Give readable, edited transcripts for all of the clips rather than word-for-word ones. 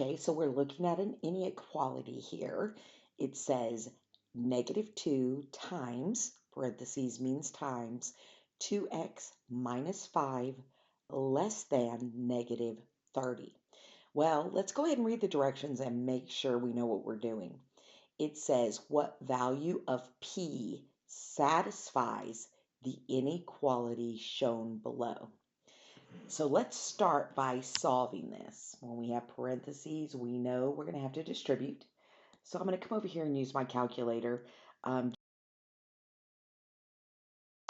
Okay, so we're looking at an inequality here. It says -2 times, parentheses means times, 2x minus 5 less than -30. Well, let's go ahead and read the directions and make sure we know what we're doing. It says what value of p satisfies the inequality shown below. So let's start by solving this. When we have parentheses, we know we're going to have to distribute. So I'm going to come over here and use my calculator. So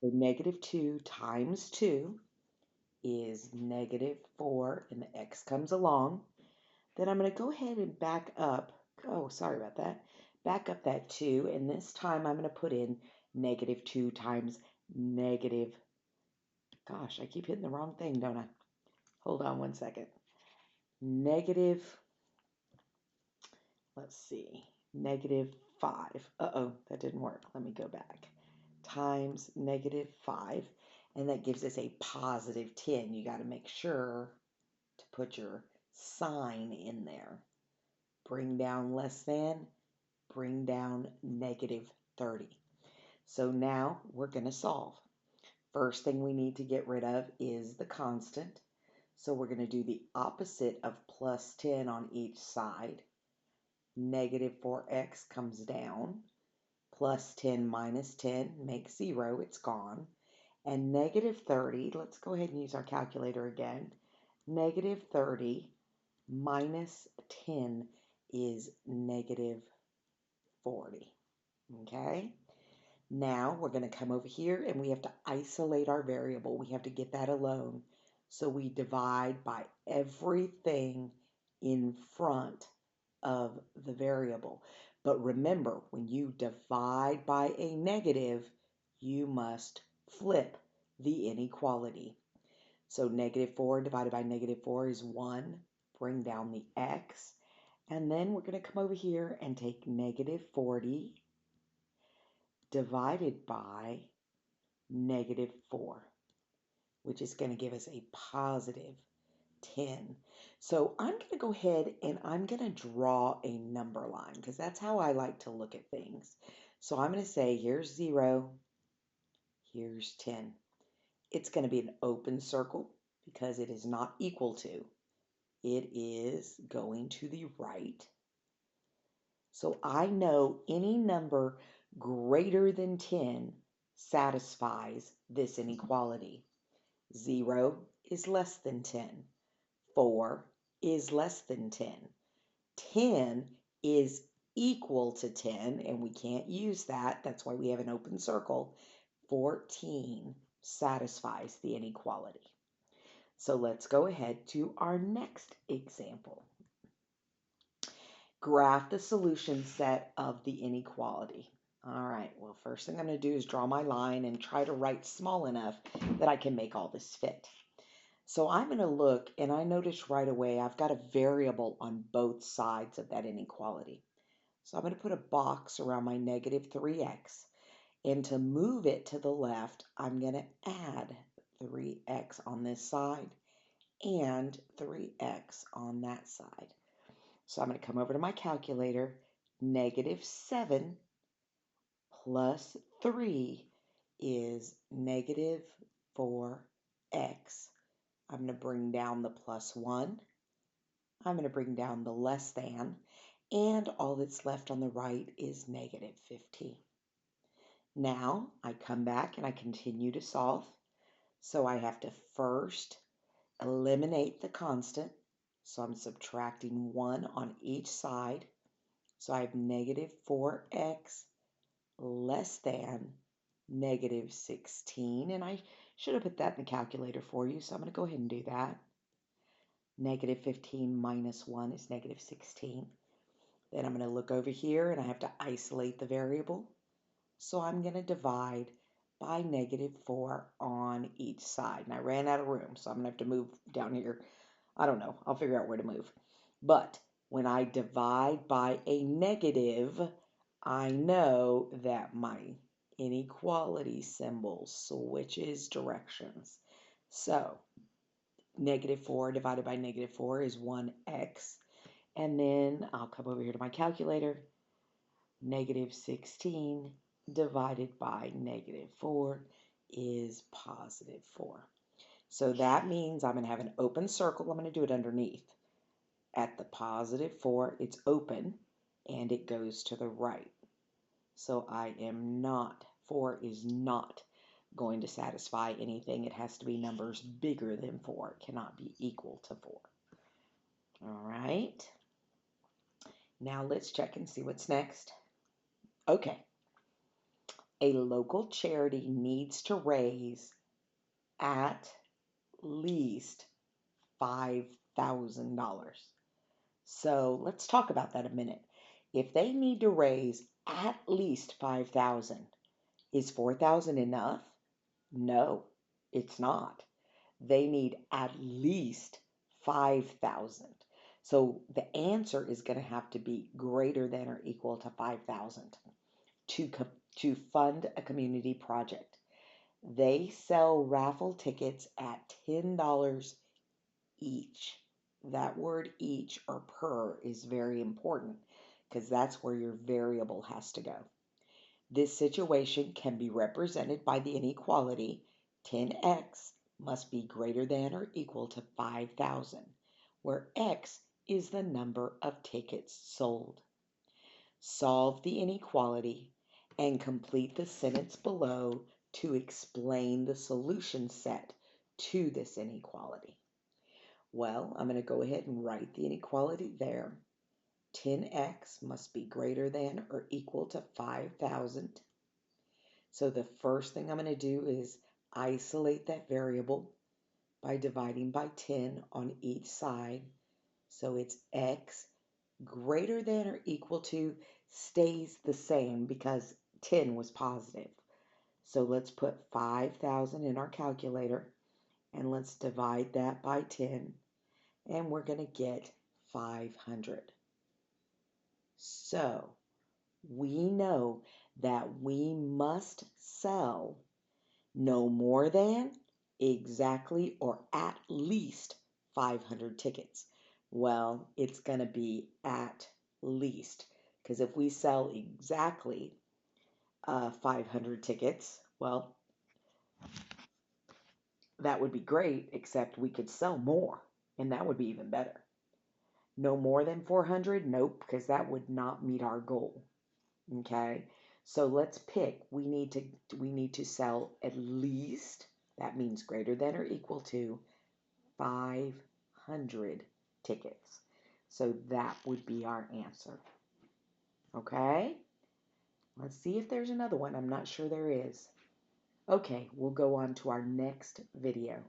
-2 times 2 is -4, and the x comes along. Then I'm going to go ahead and back up. Oh, sorry about that. Back up that 2, and this time I'm going to put in -2 times negative. Gosh, I keep hitting the wrong thing, don't I? Hold on one second. Negative, let's see, -5. Uh-oh, that didn't work. Let me go back. Times -5, and that gives us a positive 10. You got to make sure to put your sign in there. Bring down less than, bring down -30. So now we're going to solve. First thing we need to get rid of is the constant. So we're going to do the opposite of plus 10 on each side. -4x comes down. Plus 10 minus 10 makes 0. It's gone. And -30, let's go ahead and use our calculator again. -30 minus 10 is -40. Okay? Now we're going to come over here and we have to isolate our variable. We have to get that alone. So we divide by everything in front of the variable. But remember, when you divide by a negative, you must flip the inequality. So -4 divided by -4 is 1. Bring down the x. And then we're going to come over here and take -40 divided by -4, which is going to give us a positive 10. So I'm going to go ahead and I'm going to draw a number line because that's how I like to look at things. So I'm going to say here's 0, here's 10. It's going to be an open circle because it is not equal to. It is going to the right. So I know any number greater than 10 satisfies this inequality. 0 is less than 10. 4 is less than 10. 10 is equal to 10, and we can't use that. That's why we have an open circle. 14 satisfies the inequality. So let's go ahead to our next example. Graph the solution set of the inequality. All right, well, first thing I'm going to do is draw my line and try to write small enough that I can make all this fit. So I'm going to look, and I notice right away I've got a variable on both sides of that inequality. So I'm going to put a box around my -3x. And to move it to the left, I'm going to add 3x on this side and 3x on that side. So I'm going to come over to my calculator. -7 plus 3 is -4x. I'm going to bring down the plus 1. I'm going to bring down the less than. And all that's left on the right is -15. Now I come back and I continue to solve. So I have to first eliminate the constant. So I'm subtracting 1 on each side. So I have -4x less than -16. And I should have put that in the calculator for you. So I'm going to go ahead and do that. -15 minus 1 is -16. Then I'm going to look over here and I have to isolate the variable. So I'm going to divide by -4 on each side. And I ran out of room, so I'm going to have to move down here. I don't know. I'll figure out where to move. But when I divide by a negative, I know that my inequality symbol switches directions. So -4 divided by -4 is 1x. And then I'll come over here to my calculator. Negative 16 divided by negative 4 is positive 4. So that means I'm going to have an open circle. I'm going to do it underneath. At the positive 4, it's open, and it goes to the right. So I am not, 4 is not going to satisfy anything. It has to be numbers bigger than 4. It cannot be equal to 4. All right. Now let's check and see what's next. Okay. A local charity needs to raise at least $5,000. So let's talk about that a minute. If they need to raise at least 5,000, is 4,000 enough? No, it's not. They need at least 5,000. So the answer is going to have to be greater than or equal to 5,000 to fund a community project. They sell raffle tickets at $10 each. That word each or per is very important because that's where your variable has to go. This situation can be represented by the inequality 10x must be greater than or equal to 5,000, where x is the number of tickets sold. Solve the inequality and complete the sentence below to explain the solution set to this inequality. Well, I'm going to go ahead and write the inequality there. 10x must be greater than or equal to 5,000. So the first thing I'm going to do is isolate that variable by dividing by 10 on each side. So it's x greater than or equal to stays the same because 10 was positive. So let's put 5,000 in our calculator and let's divide that by 10 and we're going to get 500. So we know that we must sell no more than, exactly, or at least 500 tickets. Well, it's going to be at least, because if we sell exactly 500 tickets, well, that would be great, except we could sell more, and that would be even better. No more than 400? Nope, because that would not meet our goal. Okay, so let's pick. We need to sell at least, that means greater than or equal to 500 tickets. So that would be our answer. Okay, let's see if there's another one. I'm not sure there is. Okay, we'll go on to our next video.